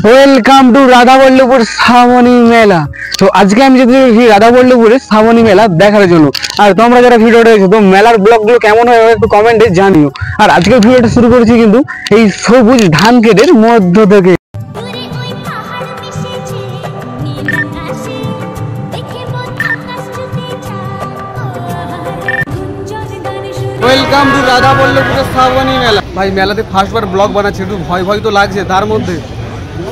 Welcome to Radhaballavpur Shrabani মেলা। তো আজকে আমি যদি রাধাবল্লভপুরের শ্রাবণী মেলা দেখার জন্য, আর তোমরা যারা ভিডিওটা দেখছো তো মেলার ব্লগগুলো কেমন হয় একটু কমেন্টে জানিও। আর আজকে ভিডিওটা শুরু করেছি কিন্তু এই সবুজ ধান ক্ষেতের মধ্য থেকে। ওয়েলকাম টু রাধাবল্লভপুরের শ্রাবণী মেলা। ভাই মেলাতে ফার্স্টবার ব্লগ বানাচ্ছি, একটু ভয় ভয় তো লাগছে। তার মধ্যে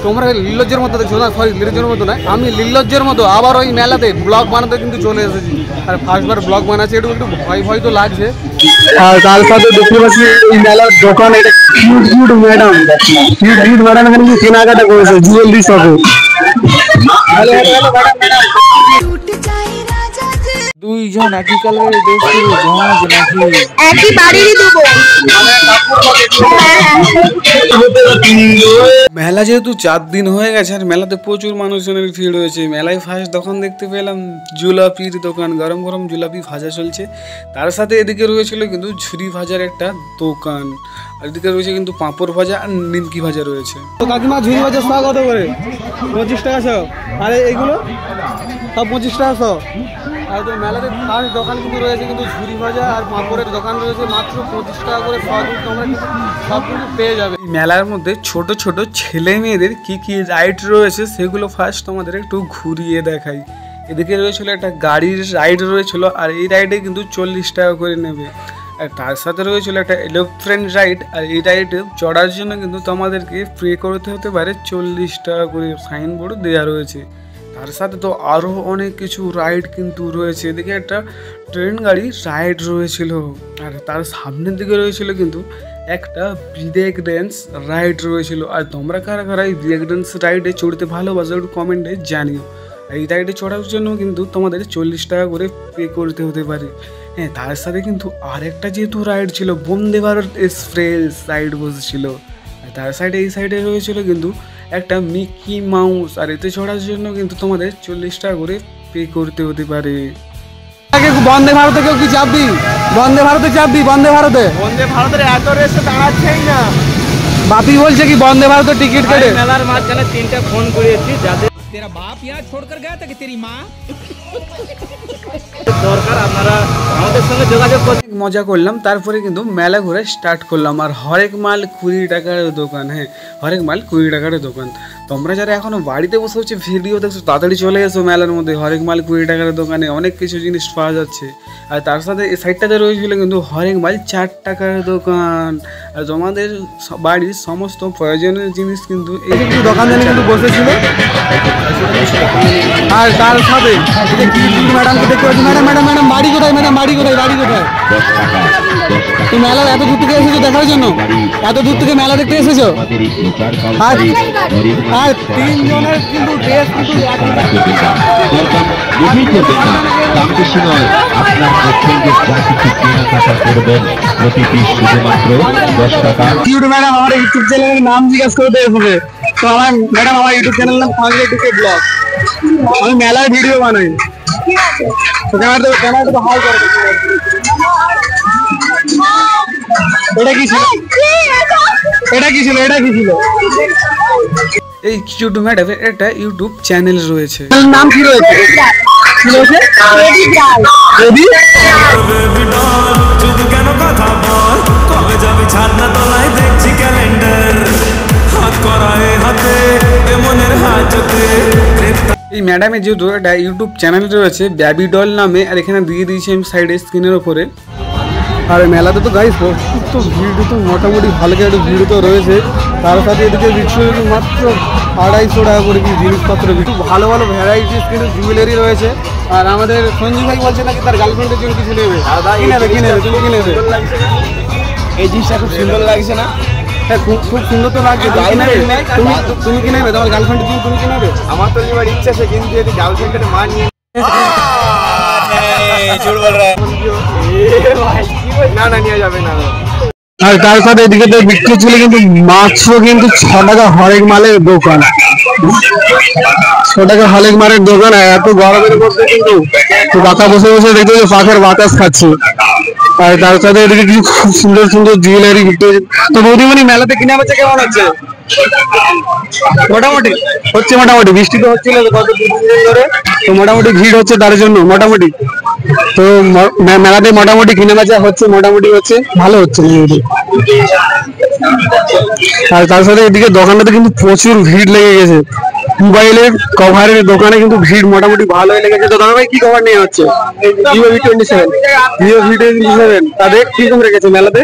তোমরা লিল্লজ্জের মতো দেখছো না, সরি লিল্লজ্জের মতো নয়, আমি লিল্লজ্জের মতো আবার ওই মেলাতে ব্লগ বানাতে কিন্তু চলে এসেছি। আর ফার্স্টবার ব্লগ বানাচ্ছি, একটু একটু ভয় ভয় তো লাগছে। আর তার সাথে দেখতে পাচ্ছি এই মেলার দোকান, এটা কিউট ম্যাডাম, কিউট ম্যাডাম এখানে কি কেনাকাটা করেছে জুয়েলারি শপে। দুইজন একই কালারের ড্রেস পরে জাহাজ নাকি একই বাড়িরই দেবো। মেলা যেহেতু 4 দিন হয়ে গেছে আর মেলাতে প্রচুর মানুষজনের ভিড় হয়েছে। মেলায় ফার্স্ট দোকান দেখতে পেলাম জিলাপির দোকান, গরম গরম জিলাপি ভাজা চলছে। তার সাথে এদিকে রয়েছিল কিন্তু ঝুরি ভাজার একটা দোকান, আর এদিকে রয়েছে কিন্তু পাঁপড় ভাজা আর নিমকি ভাজা রয়েছে। তো কাকিমা ঝুরি ভাজা সব কত করে? 25 টাকা সব। আর এইগুলো সব 25 টাকা সব। আর তো মেলাতে ফার্স্ট দোকান কিন্তু রয়েছে কিন্তু ঝুরি ভাজা আর পাঁপড়ের দোকান রয়েছে মাত্র 25 টাকা করে। তোমরা সব কিছু পেয়ে যাবে। মেলার মধ্যে ছোট ছোট ছেলে মেয়েদের কি কি রাইড রয়েছে সেগুলো ফার্স্ট তোমাদের একটু ঘুরিয়ে দেখাই। এদিকে রয়েছিল একটা গাড়ির রাইড রয়েছিল, আর এই রাইডে কিন্তু 40 টাকা করে নেবে। আর তার সাথে রয়েছিল একটা এলোফ্রেন্ট রাইড, আর এই রাইডে চড়ার জন্য কিন্তু তোমাদেরকে পে করতে হতে পারে 40 টাকা করে, সাইনবোর্ড দেওয়া রয়েছে। তার সাথে তো আরও অনেক কিছু রাইড কিন্তু রয়েছে। এদিকে একটা ট্রেন গাড়ি রাইড রয়েছিল, আর তার সামনের দিকে রয়েছিল কিন্তু একটা ব্রেক ড্যান্স রাইড রয়েছিল। আর তোমরা কারা কারা এই ব্রেক ড্যান্স রাইডে চড়তে ভালোবাসো একটু কমেন্টে জানিও। এই রাইডে চড়ার জন্য কিন্তু তোমাদের 40 টাকা করে পে করতে হতে পারে। হ্যাঁ, তার সাথে কিন্তু আরেকটা যেহেতু রাইড ছিল বন্দে ভারত এক্সপ্রেস রাইড বসেছিল। তার সাইডে এই সাইডে রয়েছিল কিন্তু একটা মিকি মাউস, আর এতে চড়ার জন্য কিন্তু তোমাদের 40 টাকা করে পে করতে হতে পারে। বন্দে ভারতে কেউ কি চাপবি? বন্দে ভারতে চাপবি? বন্দে ভারতে এত রেসে দাঁড়াচ্ছেই না। বাপি বলছে কি বন্দে ভারতের টিকিট কেটে মেলার মাঝখানে 3টা ফোন করেছি, যাদের তেরা বাপ यहाँ छोड़कर गया था कि तेरी माँ দরকার আপনারা আমাদের সঙ্গে যোগাযোগ করতে। মজা করলাম, তারপরে কিন্তু মেলা ঘুরে স্টার্ট করলাম। আর হরেক মাল 20 টাকার দোকান। হ্যাঁ, হরেক মাল 20 টাকার দোকান। তোমরা যারা এখনো বাড়িতে বসে হচ্ছে ভিডিও দেখছো তাড়াতাড়ি চলে এসো মেলার মধ্যে। হরেক মাল 20 টাকার দোকানে অনেক কিছু জিনিস পাওয়া যাচ্ছে। আর তার সাথে এই সাইডটাতে রয়েছিল কিন্তু হরেক মাল 4 টাকার দোকান। আর তোমাদের বাড়ির সমস্ত প্রয়োজনীয় জিনিস কিন্তু এই দোকানদানি কিন্তু বসেছিল। আর তার সাথে ম্যাডামকে দেখতে পাচ্ছি। ম্যাডাম ম্যাডাম ম্যাডাম বাড়ি কোথায়? ম্যাডাম বাড়ি কোথায়? বাড়ি কোথায়? তুমি মেলা এত দূর থেকে এসেছো দেখার জন্য? এত দূর থেকে মেলা দেখতে এসেছো? আর 3 জনের কিন্তু ড্রেস কিন্তু ম্যাডাম আমার ইউটিউব চ্যানেলের নাম জিজ্ঞাসা করতে হবে। তো আমার ম্যাডাম আমার ইউটিউব চ্যানেল নাম ফাংলি টুকে ব্লগ। আমি মেলার ভিডিও বানাই। এটা কি ছিল? এটা কি ছিল? এটা কি ছিল? এই কিউট ম্যাডামের একটা ইউটিউব চ্যানেল রয়েছে। নাম কি রয়েছে? কি রয়েছে? বেবি শুধু কেন কথা বল, কবে যাবে ছাদনা তলায় দেখছি ক্যালেন্ডার, হাত করায় হাতে মনের হাতে। এই ম্যাডামের যেহেতু একটা ইউটিউব চ্যানেল রয়েছে বেবি ডল নামে, আর এখানে দিয়ে দিয়েছি আমি সাইডে স্ক্রিনের ওপরে। আর মেলাতে তো গাইস তো ভিড় তো মোটামুটি হালকা একটু ভিড় তো রয়েছে। তার সাথে এদিকে বিক্রি মাত্র 250 টাকা করে কি জিনিসপত্র, ভালো ভালো ভ্যারাইটিস কিন্তু জুয়েলারি রয়েছে। আর আমাদের সঞ্জু ভাই বলছে নাকি তার গার্লফ্রেন্ডের জন্য কিছু নেবে। কি নেবে? কি নেবে? তুমি কি নেবে? এই জিনিসটা খুব সুন্দর লাগছে না? হ্যাঁ, খুব সুন্দর তো লাগছে। তুমি কি নেবে? তোমার গার্লফ্রেন্ডের জন্য তুমি কি নেবে? আমার তো নেওয়ার ইচ্ছা আছে, কিন্তু যদি গার্লফ্রেন্ডের মা নিয়ে না না নিয়ে যাবে না। আর তার সাথে এদিকে বিক্রি ছিল কিন্তু মাত্র কিন্তু 6 টাকা হরেক মালের দোকান। 6 টাকা হরেক মালের দোকান। এত গরমের মধ্যে কিন্তু পাখা বসে বসে দেখতে পাখার বাতাস খাচ্ছে। আর তার সাথে এদিকে কিছু খুব সুন্দর সুন্দর জুয়েলারি বিক্রি। তো বৌদিমণি মেলাতে কিনা বেচা কেমন আছে? মোটামুটি হচ্ছে, মোটামুটি বৃষ্টি তো হচ্ছিল গত 2 দিন ধরে, তো মোটামুটি ভিড় হচ্ছে তার জন্য মোটামুটি। তো মেলাতে মোটামুটি কিনে বেচা হচ্ছে, মোটামুটি হচ্ছে, ভালো হচ্ছে মোটামুটি। আর তার সাথে এদিকে দোকানটাতে কিন্তু প্রচুর ভিড় লেগে গেছে, মোবাইলের কভারের দোকানে কিন্তু ভিড় মোটামুটি ভালোই লেগেছে। তো দাদা ভাই কি কভার নিয়ে হচ্ছে? ভিভো V27, ভিভো V27 তাদের কি কম রেখেছে মেলাতে?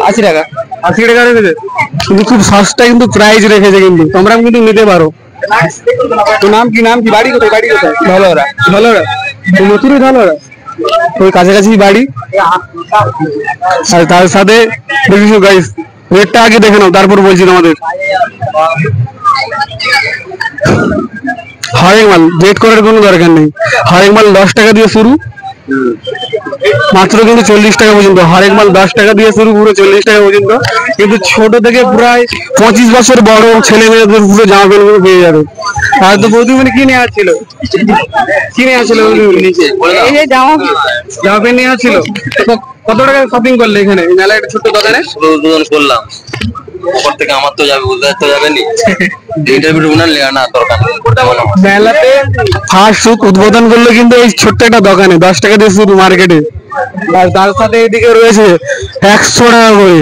80 টাকা, 80 টাকা রেখেছে, কিন্তু খুব সস্তা কিন্তু প্রাইস রেখেছে, কিন্তু তোমরা কিন্তু নিতে পারো। তো নাম কি, নাম কি, বাড়ি কোথায়? বাড়ি কোথায়? ধলোরা, ধলোরা, তো নতুনই ধলোরা, ওই কাছাকাছি বাড়ি। আর তার সাথে দেখিস গাইস, রেটটা আগে দেখে নাও তারপর বলছি তোমাদের। হরেক মাল ওয়েট করার কোনো দরকার নেই, হরেক মাল 10 টাকা দিয়ে শুরু, মাত্র কিন্তু 40 টাকা পর্যন্ত। হরেক মাল 10 টাকা দিয়ে শুরু, পুরো 40 টাকা পর্যন্ত। কিন্তু ছোট থেকে প্রায় 25 বছর বড় ছেলে মেয়েদের পুরো জামা প্যান্ট গুলো পেয়ে যাবে। আর তো বৌদি মানে কি নেওয়া ছিল, কি নেওয়া ছিল? এই যে জামা প্যান্ট নেওয়া ছিল। কত টাকা শপিং করলে এখানে মেলায় একটা ছোট্ট দোকানে? উদ্বোধন করলাম, ওপর থেকে আমার তো যাবে, বুঝতে তো যাবে নি, ইন্টারভিউ না লেয়া না দরকার। মেলাতে ফার্স্ট উদ্বোধন করলো কিন্তু এই ছোট্ট একটা দোকানে 10 টাকা দিয়ে শুরু মার্কেটে। আর তার সাথে এদিকে রয়েছে 100 টাকা করে।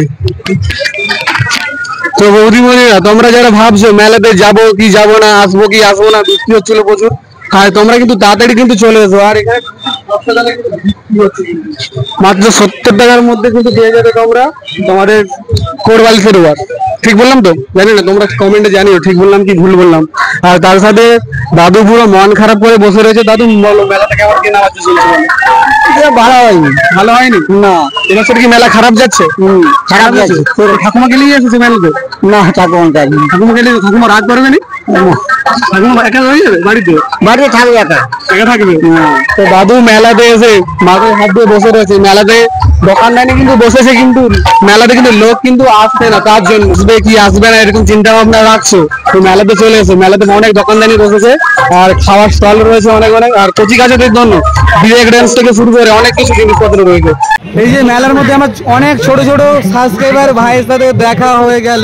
তো বৌদি মনিরা, তোমরা যারা ভাবছো মেলাতে যাবো কি যাবো না, আসবো কি আসবো না, বৃষ্টি হচ্ছিল প্রচুর, হ্যাঁ তোমরা কিন্তু তাড়াতাড়ি কিন্তু চলে এসো। আর এখানে মাত্র 70 টাকার মধ্যে কিন্তু পেয়ে যাবে তোমরা তোমাদের কোরবালি ফেরোয়ার। ঠিক বললাম তো? জানি না, তোমরা কমেন্টে জানিও ঠিক বললাম কি ভুল বললাম। আর তার সাথে দাদু পুরো মন খারাপ করে বসে রয়েছে। দাদু বলো মেলাটা কেমন কেনা বাচ্চা চলছে? ভালো হয়নি, ভালো হয়নি না, এবছর কি মেলা খারাপ যাচ্ছে? খারাপ যাচ্ছে। ঠাকুমাকে নিয়ে এসেছে মেলাতে? না, ঠাকুমাকে নিয়ে, ঠাকুমা রাগ করবে না? ঠাকুমা একা হয়ে যাবে বাড়িতে? বাড়িতে থাকবে, একা একা থাকবে। তো দাদু মেলাতে এসে মাথায় হাত দিয়ে বসে রয়েছে। মেলাতে দোকানদানি কিন্তু বসেছে, কিন্তু মেলাতে কিন্তু লোক কিন্তু আসবে না, তার জন্য আসবে কি আসবে না এরকম চিন্তা ভাবনা রাখছো। তো মেলাতে চলে এসে, মেলাতে অনেক দোকানদানি বসেছে, আর খাওয়ার স্টল রয়েছে অনেক অনেক, আর কচি কাচাদের জন্য ব্রেক ড্যান্স থেকে শুরু করে অনেক কিছু জিনিসপত্র রয়েছে। এই যে মেলার মধ্যে আমার অনেক ছোট ছোট সাবস্ক্রাইবার ভাইয়ের সাথে দেখা হয়ে গেল।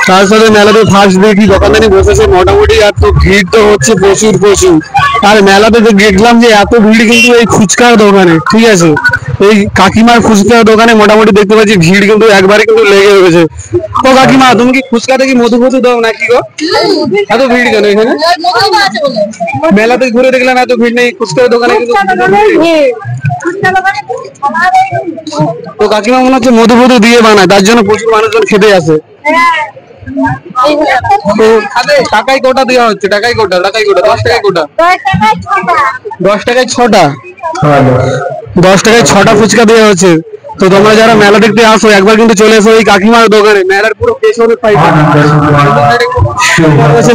তার সাথে মেলাতে ফার্স্ট দেখি দোকানদানি বসেছে মোটামুটি, আর তো ভিড় তো হচ্ছে প্রচুর প্রচুর। আর মেলাতে তো দেখলাম যে এত ভিড় কিন্তু এই ফুচকার দোকানে, ঠিক আছে, এই কাকিমার ফুচকার দোকানে মোটামুটি দেখতে পাচ্ছি ভিড় কিন্তু একবারে কিন্তু লেগে রয়েছে। ও কাকিমা, তুমি কি ফুচকাতে কি মধু মধু দাও নাকি গো? এত ভিড় কেন এখানে? মেলাতে ঘুরে দেখলাম এত ভিড় নেই, ফুচকার দোকানে কিন্তু। তো কাকিমা মনে হচ্ছে মধু মধু দিয়ে বানায়, তার জন্য প্রচুর মানুষজন খেতে আসে। তো টাকাই কোটা দেওয়া হচ্ছে, টাকাই কোটা, টাকাই কোটা, 10 টাকায় কোটা, 10 টাকায় 6টা, 10 টাকায় 6টা ফুচকা দেওয়া হচ্ছে। তো তোমরা যারা মেলা দেখতে আসো একবার কিন্তু চলে এসো এই কাকিমার দোকানে। মেলার পুরো পেছনের সাইডে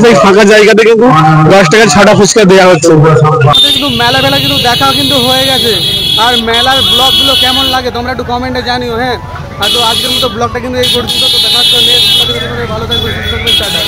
সেই ফাঁকা জায়গাতে কিন্তু 10 টাকায় 6টা ফুচকা দেওয়া হচ্ছে। কিন্তু মেলা কিন্তু দেখা কিন্তু হয়ে গেছে। আর মেলার ব্লগ গুলো কেমন লাগে তোমরা একটু কমেন্টে জানিও। হ্যাঁ, আর তো আজকের মতো ব্লগটা কিন্তু এই পর্যন্ত। তো দেখা হচ্ছে নেক্সট ব্লগে। ভালো থাকবে, সুস্থ থাকবে, টাটা।